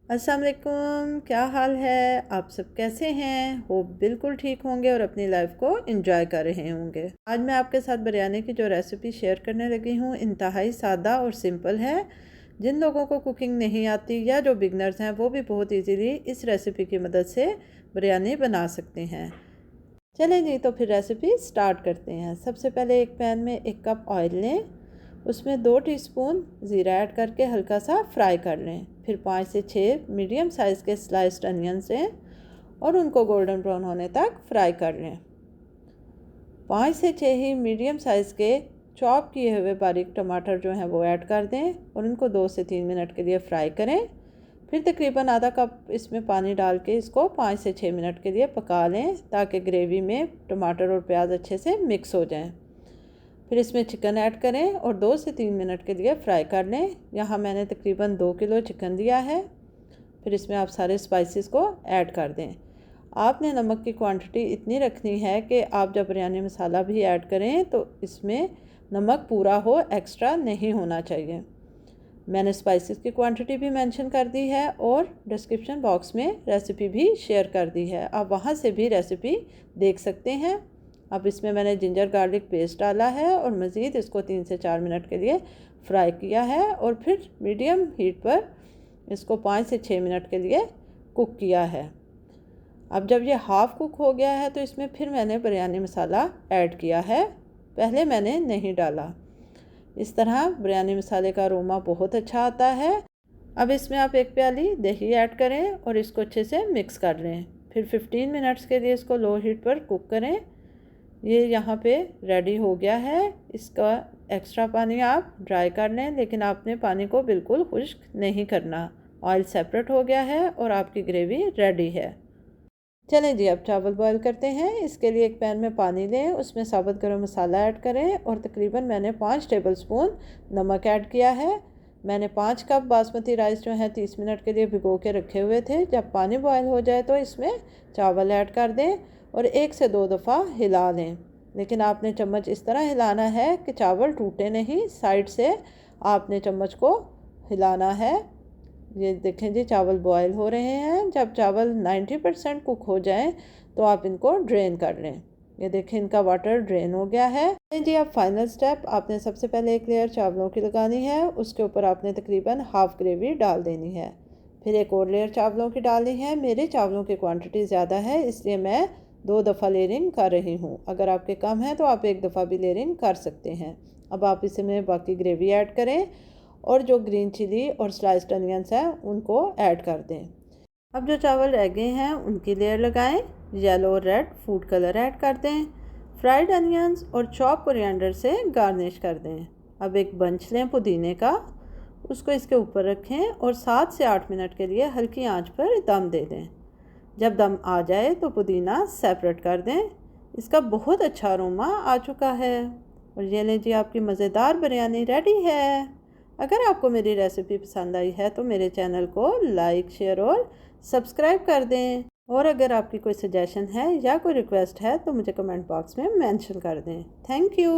अस्सलाम वालेकुम, क्या हाल है? आप सब कैसे हैं? होप बिल्कुल ठीक होंगे और अपनी लाइफ को एंजॉय कर रहे होंगे। आज मैं आपके साथ बिरयानी की जो रेसिपी शेयर करने लगी हूँ इंतहाई सादा और सिंपल है। जिन लोगों को कुकिंग नहीं आती या जो बिगनर्स हैं वो भी बहुत इजीली इस रेसिपी की मदद से बिरयानी बना सकते हैं। चलें जी, तो फिर रेसिपी स्टार्ट करते हैं। सबसे पहले एक पैन में 1 कप ऑयल लें, उसमें 2 टीस्पून ज़ीरा ऐड करके हल्का सा फ्राई कर लें। फिर 5 से 6 मीडियम साइज़ के स्लाइस्ड अनियंस लें और उनको गोल्डन ब्राउन होने तक फ्राई कर लें। 5 से 6 ही मीडियम साइज़ के चॉप किए हुए बारीक टमाटर जो हैं वो ऐड कर दें और इनको 2 से 3 मिनट के लिए फ्राई करें। फिर तकरीबन आधा कप इसमें पानी डाल के इसको 5 से 6 मिनट के लिए पका लें ताकि ग्रेवी में टमाटर और प्याज अच्छे से मिक्स हो जाएं। फिर इसमें चिकन ऐड करें और 2 से 3 मिनट के लिए फ्राई कर लें। यहाँ मैंने तकरीबन 2 किलो चिकन लिया है। फिर इसमें आप सारे स्पाइसेस को ऐड कर दें। आपने नमक की क्वांटिटी इतनी रखनी है कि आप जब बिरयानी मसाला भी ऐड करें तो इसमें नमक पूरा हो, एक्स्ट्रा नहीं होना चाहिए। मैंने स्पाइसेस की क्वांटिटी भी मेंशन कर दी है और डिस्क्रिप्शन बॉक्स में रेसिपी भी शेयर कर दी है, आप वहाँ से भी रेसिपी देख सकते हैं। अब इसमें मैंने जिंजर गार्लिक पेस्ट डाला है और मज़ीद इसको 3 से 4 मिनट के लिए फ्राई किया है और फिर मीडियम हीट पर इसको 5 से 6 मिनट के लिए कुक किया है। अब जब ये हाफ़ कुक हो गया है तो इसमें फिर मैंने बिरयानी मसाला ऐड किया है, पहले मैंने नहीं डाला। इस तरह बिरयानी मसाले का अरोमा बहुत अच्छा आता है। अब इसमें आप 1 प्याली दही ऐड करें और इसको अच्छे से मिक्स कर लें। फिर 15 मिनट्स के लिए इसको लो हीट पर कुक करें। ये यहाँ पे रेडी हो गया है। इसका एक्स्ट्रा पानी आप ड्राई कर लें, लेकिन आपने पानी को बिल्कुल खुश्क नहीं करना। ऑयल सेपरेट हो गया है और आपकी ग्रेवी रेडी है। चलें जी, अब चावल बॉईल करते हैं। इसके लिए एक पैन में पानी लें, उसमें साबुत गरम मसाला ऐड करें और तकरीबन मैंने 5 टेबलस्पून नमक ऐड किया है। मैंने 5 कप बासमती राइस जो है 30 मिनट के लिए भिगो के रखे हुए थे। जब पानी बॉयल हो जाए तो इसमें चावल ऐड कर दें और 1 से 2 दफ़ा हिला लें, लेकिन आपने चम्मच इस तरह हिलाना है कि चावल टूटे नहीं। साइड से आपने चम्मच को हिलाना है। ये देखें जी, चावल बॉयल हो रहे हैं। जब चावल 90% कुक हो जाएं तो आप इनको ड्रेन कर लें। ये देखें, इनका वाटर ड्रेन हो गया है जी। अब फाइनल स्टेप, आपने सबसे पहले एक लेयर चावलों की लगानी है, उसके ऊपर आपने तकरीबन हाफ़ ग्रेवी डाल देनी है। फिर एक और लेयर चावलों की डालनी है। मेरे चावलों की क्वांटिटी ज़्यादा है इसलिए मैं 2 दफ़ा लेयरिंग कर रही हूँ। अगर आपके कम है तो आप 1 दफ़ा भी लेयरिंग कर सकते हैं। अब आप इसमें बाकी ग्रेवी ऐड करें और जो ग्रीन चिली और स्लाइस्ड अनियंस हैं उनको ऐड कर दें। अब जो चावल रह गए हैं उनकी लेयर लगाएं। येलो और रेड फूड कलर ऐड कर दें। फ्राइड अनियंस और चॉप कोरिएंडर से गार्निश कर दें। अब एक बंच लें पुदीने का, उसको इसके ऊपर रखें और 7 से 8 मिनट के लिए हल्की आंच पर दम दे दें। जब दम आ जाए तो पुदीना सेपरेट कर दें। इसका बहुत अच्छा अरोमा आ चुका है और ये लें जी, आपकी मज़ेदार बिरयानी रेडी है। अगर आपको मेरी रेसिपी पसंद आई है तो मेरे चैनल को लाइक, शेयर और सब्सक्राइब कर दें। और अगर आपकी कोई सजेशन है या कोई रिक्वेस्ट है तो मुझे कमेंट बॉक्स में मेंशन कर दें। Thank you.